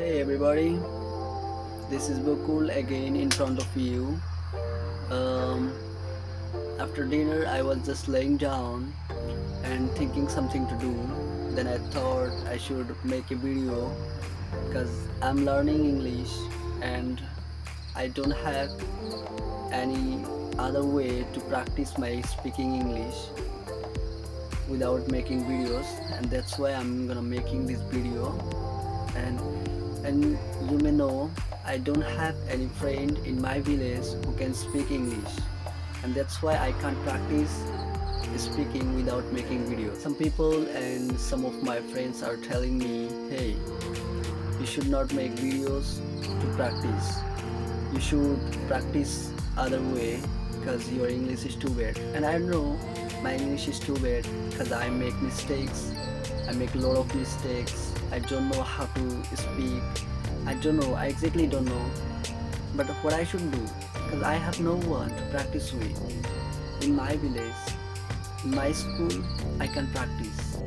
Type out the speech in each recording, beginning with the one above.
Hey everybody, this is Bokul again in front of you. Um, After dinner, I was just laying down and thinking something to do. Then I thought I should make a video because I'm learning English and I don't have any other way to practice my speaking English without making videos, and that's why I'm gonna making this video. and and you may know I don't have any friend in my village who can speak English, and that's why I can't practice speaking without making videos. Some people and some of my friends are telling me, hey, you should not make videos to practice. You should practice other way because your English is too bad. And I know my English is too bad because I make mistakes. I make a lot of mistakes. I don't know how to speak. I don't know. I exactly don't know. But what I should do, because I have no one to practice with. In my village, in my school, I can practice.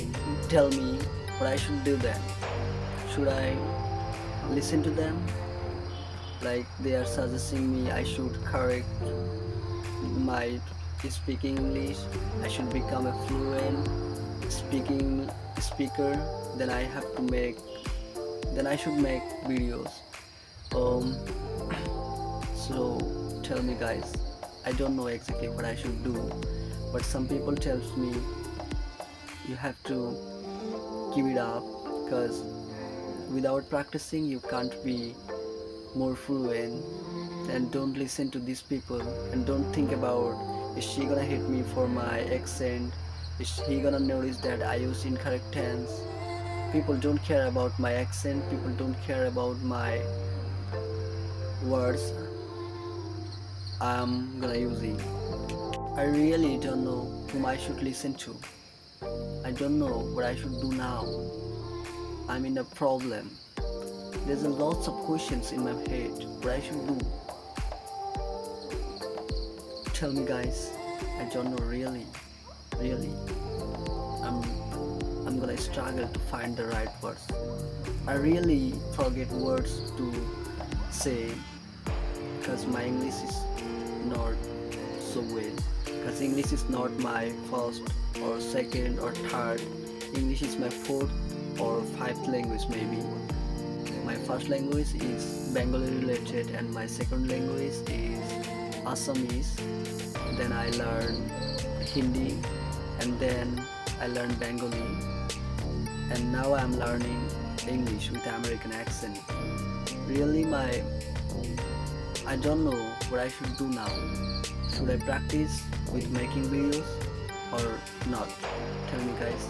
Tell me what I should do then. Should I listen to them? Like they are suggesting me I should correct my speaking English. I should become a fluent speaking speaker. Then I have to make. Then I should make videos. Um. So tell me, guys. I don't know exactly what I should do, but some people tells me you have to give it up because without practicing you can't be more fluent. And don't listen to these people and don't think about, is she gonna hate me for my accent, is he gonna notice that I use incorrect tense. People don't care about my accent, people don't care about my words I'm gonna using. I really don't know whom I should listen to. I don't know what I should do now. I'm in a problem. There's a lots of questions in my head what I should do. Tell me, guys. I don't know really. Really. I'm I'm gonna struggle to find the right words. I really forget words to say because my English is not so well. Because English is not my first or second or third. English is my fourth or fifth language maybe. My first language is Bengali related and my second language is Assamese. Then I learn Hindi and then I learn Bengali, and now I'm learning English with American accent. Really, I don't know what I should do now. Should I practice with making videos or not? Tell me, guys.